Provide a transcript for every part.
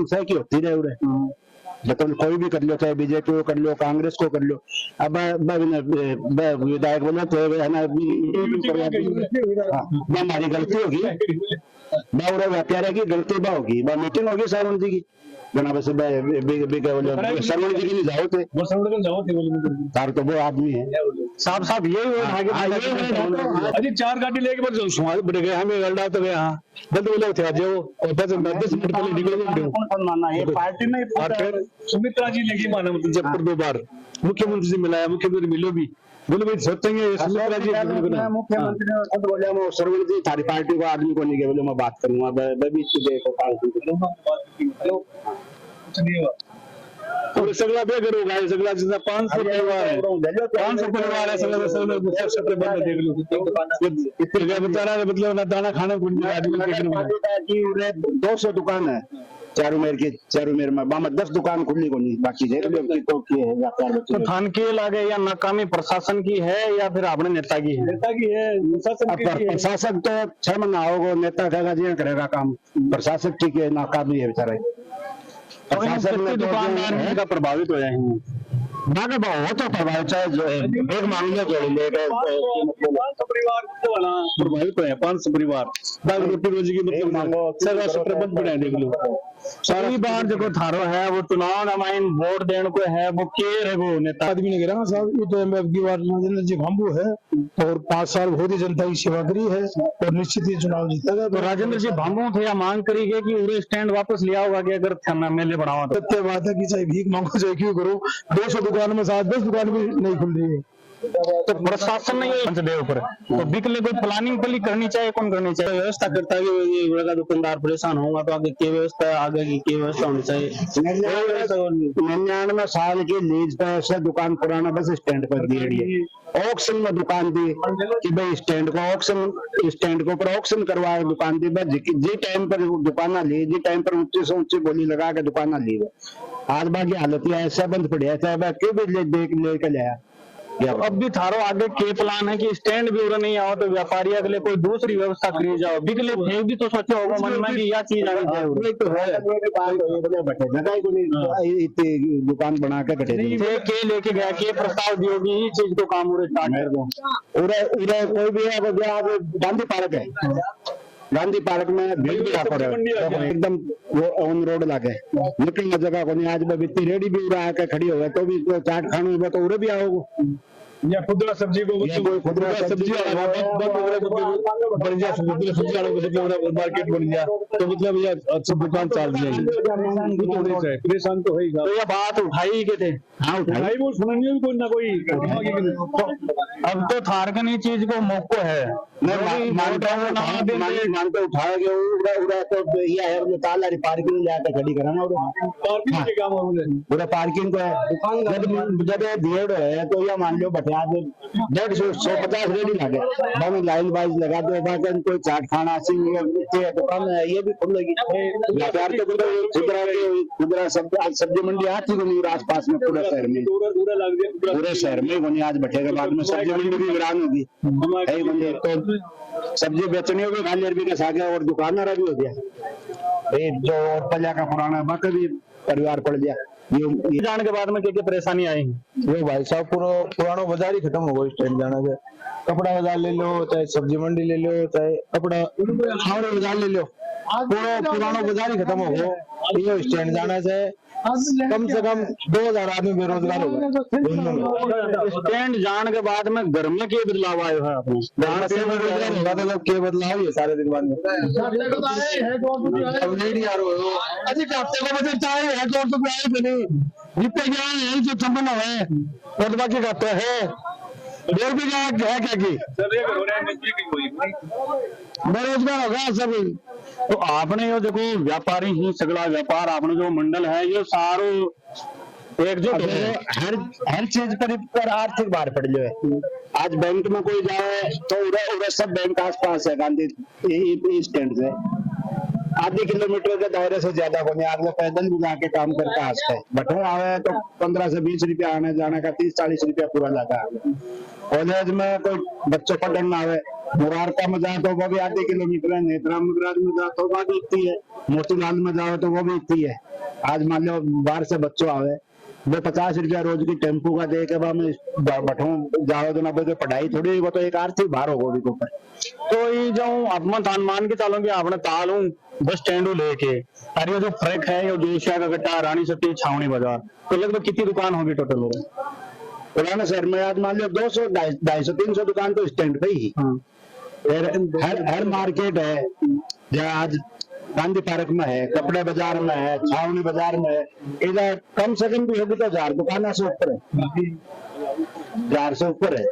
Meeting सह की होती रहे उरे, लेकिन कोई भी कर लो, चाहे बीजेपी को कर लो, कांग्रेस को कर लो। अब विधायक बोले तो है ना, हमारी गलती होगी, व्यापारी की गलती होगी, मीटिंग होगी सरवण जी की, सरवण जी की नहीं जाओ थे, तार तो वो आदमी है साहब साहब यही अजी 4 गाड़ी लेके बस समाज बढ़ गए, हमें गलडा तो गया बंद बोले थे आज वो, और 10 मिनट पहले निकल गए। ये पार्टी में और फिर सुमित्रा जी ने की माना, मतलब जब 2 बार मुख्यमंत्री से मिलाया, मुख्यमंत्री मिलो भी बोले भाई सोचेंगे सुमित्रा जी, मुख्यमंत्री ने खुद बोले मैं सरवण जी थारी पार्टी को आदमी को नहीं गए, बोले मैं बात करूंगा और सगला बेघर होगा, सगला जितना 500 परिवार है, 500 परिवार है, सगला प्रबंध देख लो इतने बेचारा, मतलब ना दाना खाने को आदमी 200 दुकान है चारूमेर में, 10 दुकान खुलनी को नहीं, बाकी तो थान के लागे या नाकामी प्रशासन की है या फिर आपने नेता की है? नेता की है। प्रशासक तो 6 महीना होगा, नेता कहेगा जी करेगा काम, प्रशासक ठीक है, नाकामी है बेचारा। प्रशासन में दुकानदार का प्रभावित हो जाएंगे, ना बहुत तो प्रभावित, चाहे एक मामले जोड़ ले 500 परिवार प्रभावित हुए, 500 परिवार दाल रोटी रोजी की मतलब प्रबंध बनाए देख लो। सारी बार जो थारो है वो चुनाव नमाइन वोट देने को है, वो केर है, वो नेता आदमी ने गिरा साहब, ये तो अब की बार राजेंद्र जी भांबू है और 5 साल बहुत ही जनता की सेवा करी है और निश्चित ही चुनाव जीतेगा। तो राजेंद्र जी भांबू थे या मांग करी है कि उरे स्टैंड वापस लिया होगा कि अगर एमएलए बढ़ावा तो? सत्य बात है कि चाहे भीख मांगो चाहे क्यों करो, 200 दुकान में 10 दुकान भी नहीं खुल रही है। तो प्रशासन ने ये ऊपर तो बिकले कोई प्लानिंग पली करनी चाहिए, कौन करनी चाहिए? व्यवस्था करता है कि दुकानदार परेशान होगा तो आगे की व्यवस्था, आगे की व्यवस्था होनी चाहिए। 99 साल की लीज पे ऐसे दुकान पुराना बस स्टैंड पर दी है, ऑक्शन में दुकान दी कि भाई स्टैंड को ऑक्शन, स्टैंड के ऊपर ऑक्शन करवाए दुकान दी, बस जी टाइम पर दुकान ली, जी टाइम पर ऊंची से ऊंची बोली लगा के दुकान ली। आज बाकी हालत ऐसा बंद पड़े, क्यों भी देख लेके लाया। अब भी थारो आगे के प्लान है कि स्टैंड भी उड़ा नहीं आओ तो व्यापारी अगले कोई दूसरी व्यवस्था करी जाओ, बिकले थे भी तो सोचो होगा मन में कि यह चीज दुकान बना के के लेके गया के प्रस्ताव दियोगी ये चीज को काम उड़े कोई भी है। गांधी पार्क है, गांधी पार्क में भीड़ भी एकदम वो ऑन रोड लगे, निकलने जगह को नहीं। आज इतनी रेडी भी उड़ा आके खड़ी हो गए तो भी चाट खाने हुआ तो उड़े भी आओगे, या खुदरा सब्जी को खुदरा सब्जी बन गया, सब्जी मार्केट बन गया तो मतलब ये अच्छी दुकान चल जाएगी, परेशान तो है। तो ये बात उठाई के थे, हाँ उठाई, वो सुनिए कोई ना कोई। अब तो थारकन ही चीज को मौको है, मानते उठाया गया तो यह है ताला पार्किंग जाकर खड़ी कराना, पूरा पार्किंग को है। जब भीड़ है तो यह मान लो बटे 150 रेडी लगे, लाइन वाइज लगा दो, कोई चाट खाना दुकान है ये भी खुलेगी। व्यापार तो खुदरा सब्जी मंडी आती नहीं आस पास में, पूरे शहर में, पूरे शहर में आज बैठेगा, बाद में सब्जी मंडी भी वीरान होगी। तो सब्जी बेचनी होगी, खाली अरबी के सागे और दुकानदार भी हो गया, जो पलिया का पुराना बाकी भी परिवार पड़ गया। ये जाने के बाद में क्या परेशानी आई? वो भाई साहब पुराना बाजार ही खत्म हो गया स्टैंड जाने से। कपड़ा बाजार ले लो, चाहे सब्जी मंडी ले लो, चाहे कपड़ा बाजार ले लो, पुराना बाजार ही खत्म हो गया। ये स्टैंड जाने से कम 2000 आदमी बेरोजगार हो गए। स्टैंड जाने के बाद में घर में क्या बदलाव आया है आपने? क्या बदलाव है सारे दिन बाद में और बाकी कहते हैं देर भी है क्या की बेरोजगार होगा सब। तो आपने यो देखो व्यापारी ही सगला व्यापार, आपने जो मंडल है ये सारो एकजुट हर चीज पर आर्थिक भार पड़ जाए। आज बैंक में कोई जाए तो उधर सब बैंक आस पास है, गांधी स्टैंड से आधे किलोमीटर के दायरे से ज्यादा को नहीं। आगे पैदल भी जाके काम करके आते हैं, बटे आवे तो 15 से 20 रुपया आने जाने का, 30-40 रुपया पूरा जाता है। कॉलेज में कोई बच्चों पढ़ने आवे मुरारका में जाओ तो वो भी आधे किलोमीटर है, नेत्रा मुराद में जाओ तो वो भी इतनी है, मोतीलाल में जाओ तो वो भी इतनी है। आज मान लो बाहर से बच्चों आवे, वो 50 रुपया रोज की टेम्पू का दे के बैठो जाओ तो ना तो पढ़ाई थोड़ी, वो तो एक आर्थिक भार होगा के ऊपर। तो ये जो आप मान के चलो कि आपने तालू बस स्टैंड लेके और ये जो फर्क है ये जोशिया का गट्टा, रानी सती, छावनी बाजार, तो लगभग कितनी दुकान होगी टोटल? पुराने शहर में आज मान लो 200, 250, 300 दुकान तो स्टैंड पे ही। फिर हर मार्केट है, जहाँ आज गांधी पार्क में है, कपड़े बाजार में है, छावनी बाजार में है, इधर कम से कम भी होगी तो 1000 दुकान से ऊपर है, 1000 से ऊपर है।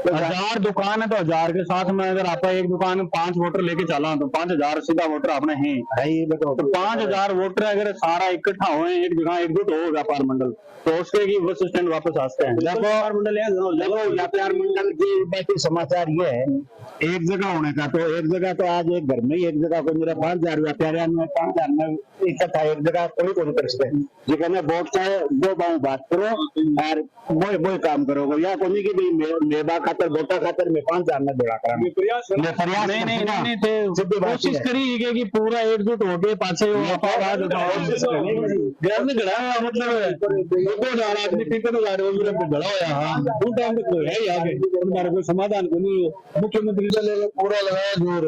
तो 1000 दुकान है तो 1000 के साथ में अगर आप एक दुकान में 5 वोटर लेके चला तो 5000 सीधा वोटर आपने हैं। बताओ तो 5000 वोटर अगर सारा इकट्ठा हुए एक जगह एकजुट हो व्यापार मंडल, तो उसके की बस स्टैंड वापस आते हैं। व्यापार मंडल की बाकी समाचार ये है, एक जगह होने का, तो एक जगह तो आज एक घर में ही एक जगह को मेरा 5000 व्यापारियों में 5000 में इकट्ठा एक जगह कोई को नहीं कर सकते जी। कहना वोट चाहे दो बाऊ बात करो और वो काम करो, या कोई की भाई मेवा खातर वोटा खातर में 5000 में दौड़ा करा नहीं थे कोशिश करी कि पूरा एकजुट हो के पाछे मतलब समाधान को नहीं। मुख्यमंत्री ने पूरा लगाया जोर,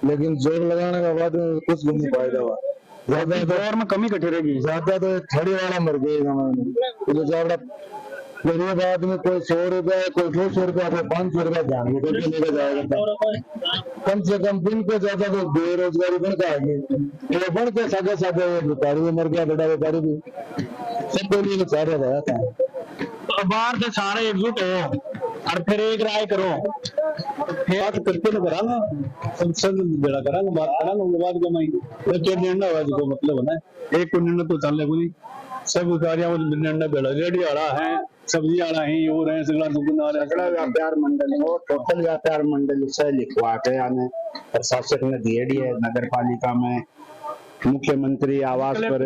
लेकिन जोर लगाने के बाद कुछ भी नहीं फायदा हुआ। ज्यादा में कमी कटी रहेगी, ज्यादा तो थड़ी वाला मर गए। गरीब आदमी कोई 100 रुपया, कोई 200 रुपया, कोई 500 रुपया जान लेके जाएगा। कम से कम दिन को ज्यादा तो बेरोजगारी बढ़ता है, तो बढ़ते सादे सादे व्यापारी भी मर गया, बड़ा व्यापारी भी, सबके लिए सारे रहा था। तो बाहर से सारे एकजुट हो और फिर एक राय करो, बात करके तो कराना, संसद बेड़ा कराना, बात कराना, उसके बाद कमाई तो निर्णय हुआ जो मतलब होना है। एक को निर्णय तो चल कोई सब उतारिया निर्णय बेड़ा रेडी आ रहा है, सब्जी आ रहा है, और है सगला दुकान आ रहा है, सगला व्यापार मंडल वो टोटल व्यापार मंडल से लिखवा के आने प्रशासक ने दिए है, नगर पालिका में मुख्यमंत्री आवास पर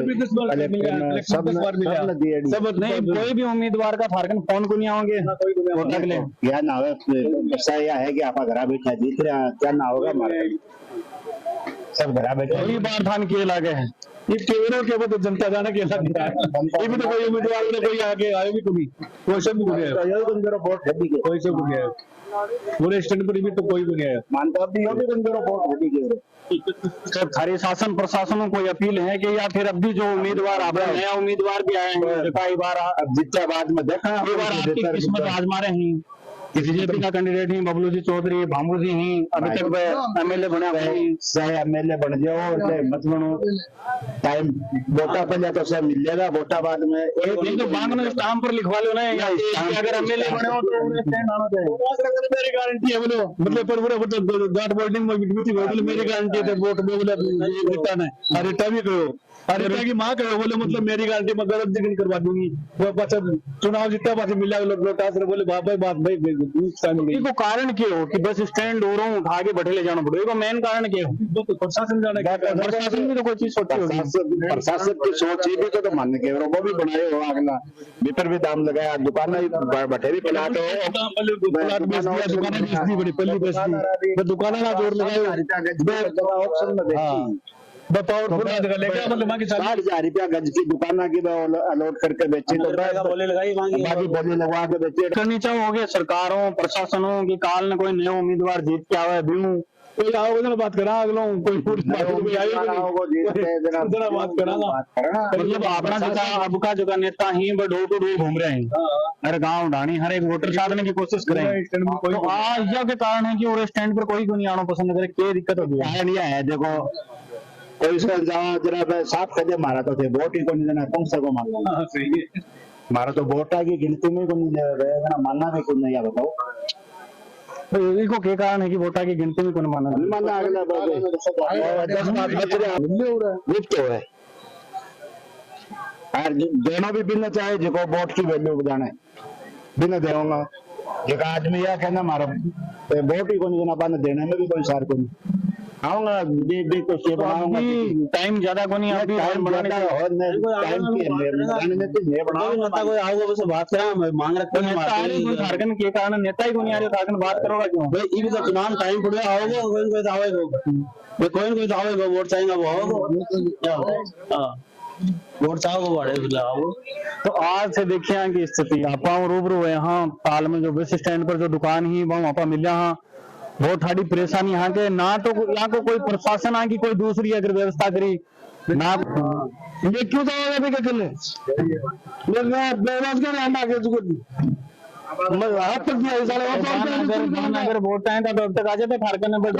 सब नहीं, कोई भी उम्मीदवार का फारकन फोन को नहीं आओगे क्या ना हो, ऐसा यह है कि आप घर बैठा जीत रहे हैं, क्या ना होगा हमारे सब घर बैठे। कई बार धान किए लागे हैं ये केवरों के बाद जनता जाने के साथ ये भी तो कोई उम्मीदवार ने कोई आगे आए भी कभी कोई सब भी गया, कोई सब गया पूरे स्टैंड पर भी तो कोई भी गया मानता अभी वोट खाली शासन प्रशासन को अपील है कि या फिर अभी जो उम्मीदवार आप नया उम्मीदवार भी आए हैं, कई बार अब जितना बाद में देखा आपकी किस्मत आजमा रहे हैं। बीजेपी का कैंडिडेट ही बबलू जी चौधरी, भामू जी ही अभी तक एमएलए बना चाहे एमएलए बन जाओ चाहे मत बनो, टाइम वोटा पहले तो सब मिल जाएगा, वोटा बाद में एक तो बैंक में स्टाम्प पर लिखवा लो ना, अगर एमएलए बने हो तो स्टैंड आना चाहिए। मेरी गारंटी है बोलो, मतलब पर पूरा मतलब गार्ड बोर्डिंग में मीटिंग बोले मेरी गारंटी है वोट बोले रिटर्न है अरे रिटर्न भी करो, अरे की माँ करो बोले मतलब मेरी गारंटी में गलत जिक्र करवा दूंगी, वो पाछा चुनाव जितना पाछा मिला लोटा से बोले बात भाई को कारण क्या हो कि बस स्टैंड हो रहा हूँ उठा के बैठे ले जाना पड़ेगा, मेन कारण क्या हो? प्रशासन जाने का, प्रशासन भी तो कोई चीज सोची होगी, प्रशासन की सोच ही भी तो मानने के वो भी बनाए हो, अगला भीतर भी दाम लगाया, दुकान बैठे भी प्लाट दुकान ना जोड़ लगाए बताओ 60,000 रुपया गज की दुकान की अलॉट करके बेचे तो बोले लगवा के बेचे। करनी चाहिए सरकारों प्रशासनों की काल ने कोई नया उम्मीदवार जीत के आवे भी कोई आओगे ना बात करा अगलो कोई बात करा मतलब अपना जगह अब का जगह नेता ही डोर टू डोर घूम रहे हैं, हर गांव ढाणी हर एक वोटर साधने की कोशिश कर रहे हैं। तो आज के कारण है कि और स्टैंड पर कोई नहीं आना पसंद करे, क्या दिक्कत होगी है देखो कोई जरा साफ कर दे, मारा तो थे वोट ही को नहीं देना, कम से कम मारा तो वोट की गिनती में को नहीं मानना भी कुछ नहीं, बताओ इसको क्या कारण है कि वोटा की गिनती में कौन माना अगला देना भी बिना चाहे जो वोट की वैल्यू जाने बिना देगा जो आदमी यह कहना मारो वोट ही को नहीं देना, देने में भी कोई सार को नहीं। आऊंगा देख को से बनाऊंगा। टाइम ज्यादा को नहीं अभी टाइम बनाने का और मैं टाइम के बनाने में तो मैं बनाऊंगा। नेता कोई आओगे बस बात करें मांग रखते हैं झारखंड के कारण नेता ही को नहीं आ रहे, झारखंड बात करोगा क्यों भाई? ये भी तो चुनाव टाइम पड़ गया, आओगे कोई तो आवेगा, कोई तो आवेगा, वोट चाहेगा वो आओगे। हाँ वोट चाहोगे वाड़े आओ। तो आज से देखिए यहाँ की स्थिति, आप रूबरू है यहाँ ताल में जो बस स्टैंड पर जो दुकान ही वहाँ पर मिल यहाँ बहुत सारी परेशानी यहाँ के, ना तो यहाँ को कोई प्रशासन आ की कोई दूसरी अगर व्यवस्था करी ना। ये क्यों जाओगे अकेले अगर वोट आए तो अब तक आ जाते झारखंड में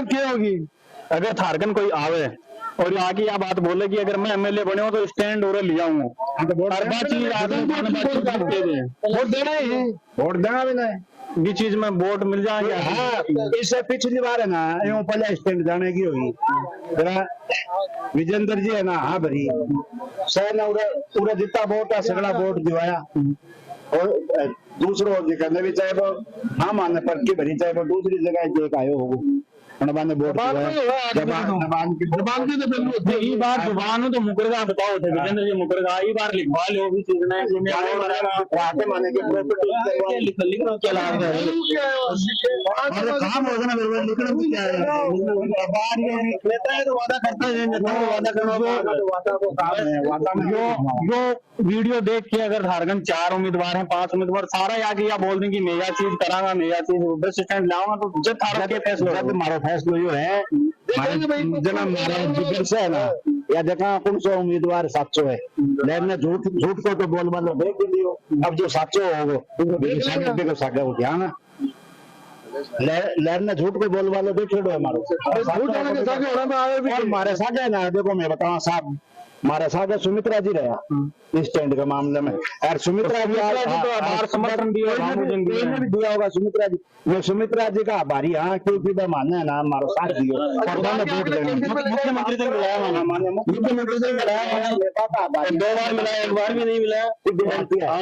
क्या होगी अगर झारखंड कोई आवे और आगे यह बात बोले कि अगर मैं एमएलए बने हो तो स्टैंड और ले आऊंगा। वोट देना भी नहीं ये चीज में वोट मिल जाएंगे। हाँ इससे पिछली बार है ना यूं पहले स्टैंड जाने की होगी जरा विजेंद्र जी है ना। हाँ भरी सर ने पूरा जितना वोट है सगड़ा वोट दिवाया और दूसरों जी करने भी चाहे वो हाँ मानने पर की भरी चाहे वो दूसरी जगह देख आयो होगा ने वोट जुबान तो मुकरगा बताओ थे विजेंद्र जी मुकरगा ये बार लिखवा लो भी चीज माने के काम होगा ना लिखना भी क्या है तो वादा करता है। जो वीडियो देख के अगर झारखंड 4 उम्मीदवार हैं 5 उम्मीदवार सारा आगे या बोल दें कि मैं यह चीज करांगा मैं यह चीज बस स्टैंड लाऊंगा तो जब थारा के फैसला हमारा फैसला यो है जना हमारा जिगर से है ना या देखा 500 उम्मीदवार 700 है लेकिन झूठ को तो बोल वालो देख लियो। अब जो 700 होगा को सागा हो क्या ना लहर झूठ को बोल वालो देख छोड़ो हमारे सागे ना देखो मैं बताऊँ साहब हमारे साथ सुमित्रा जी रहा इस स्टैंड के मामले में और सुमित्रा जी तो समर्थन दिया होगा सुमित्रा जी वो सुमित्रा जी का आभारी हाँ क्योंकि मैं मानना है ना हमारा साथ दियो मुख्यमंत्री से मिलाया मुख्यमंत्री से मिलाया 2 बार मिलाया 1 बार भी नहीं मिला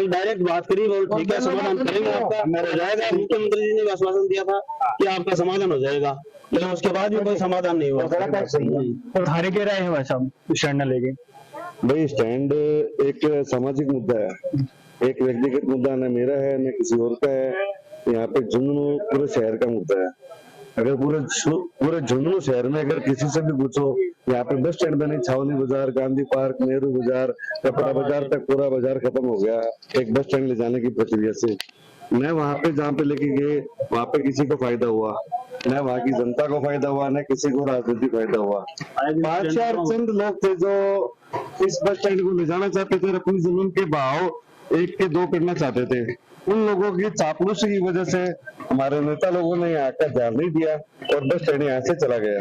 डायरेक्ट बात करी बोल ठीक है समाधान करेंगे आपका मेरा जाएगा। मुख्यमंत्री जी ने आश्वासन दिया था कि आपका समाधान हो जाएगा लेकिन उसके बाद भी कोई समाधान नहीं हुआ। थारे के रहे हैं वैसा स्टैंड लेके भाई स्टैंड एक सामाजिक मुद्दा है, एक व्यक्तिगत मुद्दा न मेरा है न किसी और का है। यहाँ पे झुंझुनू पूरे शहर का मुद्दा है। अगर पूरे झुंझुनू शहर में अगर किसी से भी पूछो यहाँ पे बस स्टैंड बने छावनी बाजार गांधी पार्क नेहरू बाजार कपड़ा बाजार तक पूरा बाजार खत्म हो गया एक बस स्टैंड ले जाने की प्रक्रिया से। न वहाँ पे जहाँ पे लेके गए वहाँ पे किसी को फायदा हुआ न वहाँ की जनता को फायदा हुआ न किसी को राजनीतिक फायदा हुआ। 5-4 चंद लोग थे जो इस बस स्टैंड को ले जाना चाहते थे अपनी जमीन के भाव 1 के 2 करना चाहते थे। उन लोगों की चापलूसी की वजह से हमारे नेता लोगों ने यहाँ का ध्यान नहीं दिया और बस स्टैंड यहाँ से चला गया।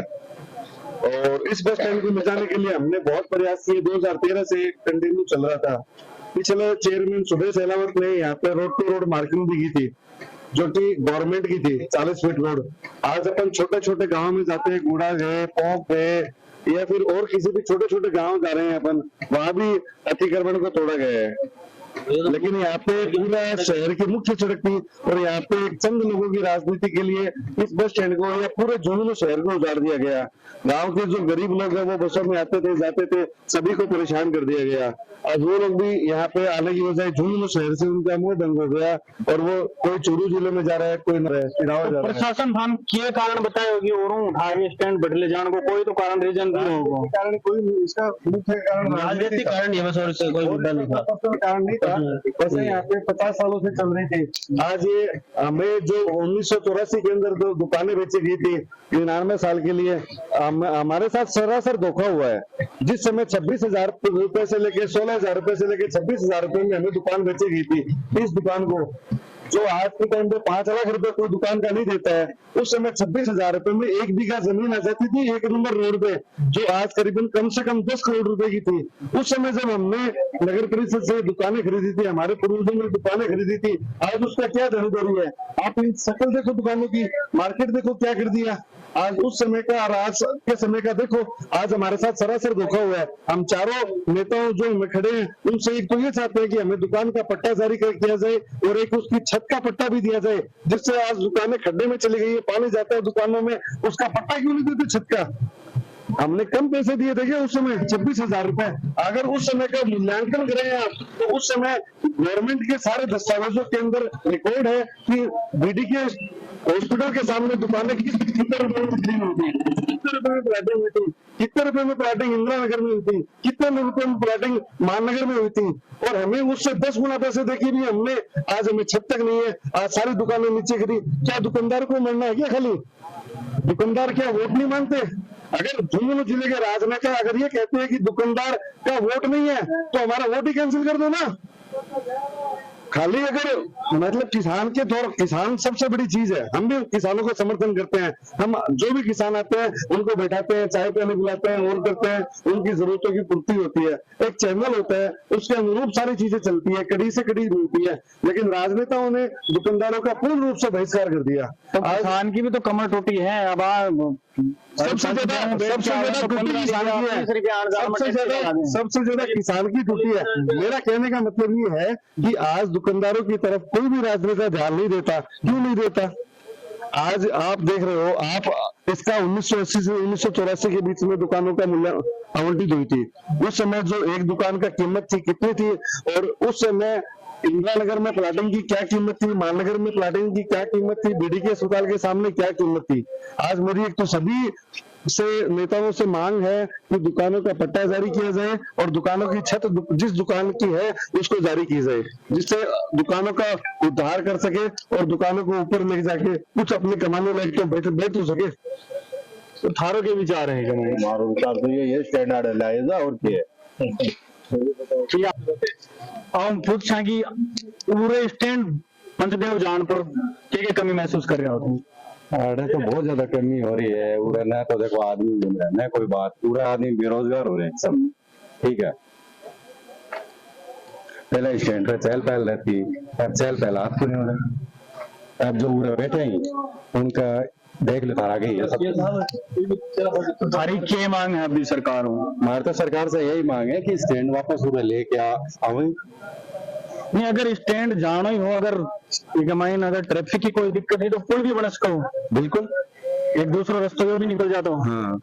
और इस बस स्टैंड को ले जाने के लिए हमने बहुत प्रयास किए। 2013 से कंटिन्यू चल रहा था। पिछले चेयरमैन सुबह सहलावत ने यहाँ पे रोड टू रोड मार्किंग भी की थी जो कि गवर्नमेंट की थी 40 फीट रोड। आज अपन छोटे छोटे गाँव में जाते हैं गुड़ा गए पोंक गए या फिर और किसी भी छोटे छोटे गाँव जा रहे हैं अपन वहां भी अतिक्रमण को तोड़ा गया है। लेकिन यहाँ पे पूरा शहर की मुख्य सड़क थी और यहाँ पे एक चंद लोगों की राजनीति के लिए इस बस स्टैंड को या पूरे झुंझुनू शहर को उजाड़ दिया गया। गांव के जो गरीब लोग हैं वो बसों में आते थे जाते थे सभी को परेशान कर दिया गया। आज वो लोग भी यहाँ पे आने की बजाय झुंझुनू शहर से उनका मुंह बंद हो गया और वो कोई चूरू जिले में जा रहा है कोई चिड़ावा जा रहा है। प्रशासन थान के कारण बताए होगी और उठाए स्टैंड बदले जाने को कोई तो कारण रीजन भी होगा। कारण कोई इसका मुख्य कारण राजनीतिक कारण नहीं बस और इससे कोई मुद्दा नहीं था कारण नहीं था। वैसे यहाँ पे 50 सालों से चल रही थी। आज ये हमें जो 1984 के अंदर जो दुकानें बेची गई थी 99 साल के लिए हमारे साथ सरासर धोखा हुआ है। जिस समय 26,000 रुपए से लेके 16,000 रुपए से लेके 26,000 रुपए में हमें दुकान बेची गई थी। इस दुकान को जो आज के टाइम पे 5 लाख रुपए कोई दुकान का नहीं देता है उस समय 26,000 रुपए में 1 बीघा जमीन आ जाती थी 1 नंबर रोड पे जो आज करीबन कम से कम 10 करोड़ रुपए की थी। उस समय जब हमने नगर परिषद से दुकानें खरीदी थी हमारे पूर्वजों ने दुकानें खरीदी थी आज उसका क्या धड़धड़ी है। आप इन शकल देखो दुकानों की मार्केट देखो क्या कर दिया आज उस समय का और आज के समय का देखो। आज हमारे साथ सरासर धोखा हुआ है। हम चारों नेताओं जो खड़े हैं उनसे एक तो ये चाहते हैं कि हमें दुकान का पट्टा जारी किया जाए और एक उसकी छत का पट्टा भी दिया जाए, जिससे आज दुकानें खड्डे में चली गई है, पानी जाता है दुकानों में, उसका पट्टा क्यों नहीं देते छत का? हमने कम पैसे दिए थे क्या उस समय? 26,000 रुपए। अगर उस समय का मूल्यांकन करें आप, तो उस समय गवर्नमेंट के सारे दस्तावेजों के अंदर रिकॉर्ड है कि बीडी के हॉस्पिटल के सामने दुकानें कितने रुपए में बिक्री होती है, कितने रुपए में प्लाटिंग हुई थी, कितने रुपए में प्लाटिंग इंदिरा नगर में हुई थी, कितने रुपए में प्लाटिंग महानगर में हुई थी, और हमें उससे 10 गुना पैसे देके भी हमने आज हमें छत तक नहीं है, आज सारी दुकानें नीचे गिरी। क्या दुकानदार को मरना है क्या? खाली दुकानदार क्या वोट नहीं मांगते? अगर झुंझुनू जिले के राजनेता अगर ये कहते हैं कि दुकानदार का वोट नहीं है, तो हमारा वोट ही कैंसिल कर दो ना। खाली अगर मतलब किसान के तौर, किसान सबसे बड़ी चीज है, हम भी किसानों को समर्थन करते हैं, हम जो भी किसान आते हैं उनको बैठाते हैं, चाय पीने बुलाते हैं और करते हैं, उनकी जरूरतों की पूर्ति होती है, एक चैनल होता है, उसके अनुरूप सारी चीजें चलती है, कड़ी से कड़ी मिलती है। लेकिन राजनेताओं ने दुकानदारों का पूर्ण रूप से बहिष्कार कर दिया। तो किसान की भी तो कमर टूटी है। अब सबसे ज्यादा किसान की टूटी है। मेरा कहने का मतलब ये है कि आज दुकानदारों की तरफ कोई भी राजनेता ध्यान नहीं देता। क्यों नहीं देता? आज आप देख रहे हो, आप इसका 1980 से 1984 के बीच में दुकानों का मूल्य आवंटित हुई थी। उस समय जो एक दुकान का कीमत थी कितनी थी, और उस समय इंदिरा नगर में प्लाटिंग की क्या कीमत थी, महानगर में प्लाटिंग की क्या कीमत थी, बीडी के अस्पताल के सामने क्या कीमत थी। आज मेरी एक तो सभी से नेताओं से मांग है कि दुकानों का पट्टा जारी किया जाए और दुकानों की छत जिस दुकान की है उसको जारी की जाए, जिससे दुकानों का उद्धार कर सके और दुकानों को ऊपर ले जाके कुछ अपने कमाने लायक तो बैठ तो सके। तो थारों के विचार है हमारा विचार तो ये स्टैंडर्ड लाएगा और क्या हम पूछा कि पूरे स्टैंड पंचदेव जानपुर क्या कमी महसूस कर रहे हो? अरे तो बहुत ज्यादा कमी हो रही है उधर ना। तो देखो आदमी घूम रहा है ना, कोई बात, पूरा आदमी बेरोजगार हो रहे हैं सब। ठीक है, पहले स्टैंड पे चहल पहल रहती, अब चहल पहल आपको नहीं हो रहा। अब जो उधर बैठे हैं उनका देख लो तारा गई है सब। तुम्हारी क्या मांग है अभी सरकार हो? हमारे तो सरकार से यही मांग है कि स्टैंड वापस उधर लेके आवे। नहीं, अगर स्टैंड जाना ही हो, अगर ट्रैफिक की कोई दिक्कत है तो पुल भी बना सको। बिल्कुल, एक दूसरा रास्ते में भी निकल जाता हो। हाँ,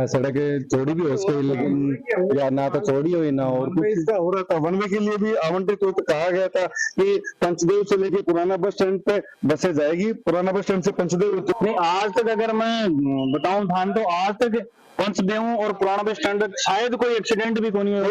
सड़क चौड़ी भी हो सके, लेकिन या ना तो चौड़ी हो ना और कुछ। इसका हो रहा था वनवे के लिए भी आवंटित तो कहा गया था कि पंचदेव से लेके पुराना बस स्टैंड पे बसें जाएगी, पुराना बस स्टैंड से पंचदेव। नहीं, आज तक अगर मैं बताऊं थान, तो आज तक पंचदेव और पुराना बस स्टैंड शायद कोई एक्सीडेंट भी नहीं हुआ,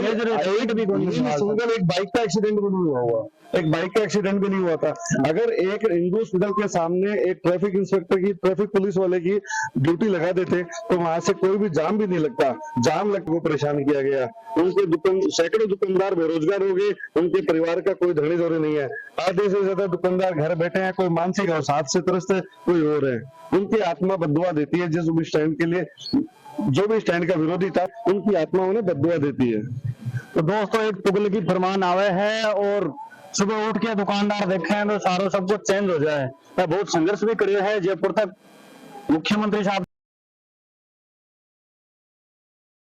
सिंगल एक बाइक का एक्सीडेंट भी नहीं हुआ, एक बाइक का एक्सीडेंट भी नहीं हुआ था। अगर एक हिंदू हॉस्पिटल के सामने एक ट्रैफिक इंस्पेक्टर की, ट्रैफिक पुलिस वाले की ड्यूटी लगा देते तो वहां से कोई भी जाम भी नहीं लगता। जाम लग को परेशान किया गया, उनके सैकड़ों दुकानदार बेरोजगार हो गए, उनके परिवार का कोई धनी धोनी नहीं है। आधे से ज्यादा दुकानदार घर बैठे हैं, कोई मानसिक अवसाद से त्रस्त है, कोई और है। उनकी आत्मा बददुआ देती है, जिस भी स्टैंड के लिए, जो भी स्टैंड का विरोधी था, उनकी आत्मा उन्हें बददुआ देती है। तो दोस्तों, एक तुगलकी फरमान आवे है और सुबह उठ के दुकानदार देखे तो सारो सब कुछ चेंज हो जाए। बहुत संघर्ष भी करियो है जयपुर तक मुख्यमंत्री साहब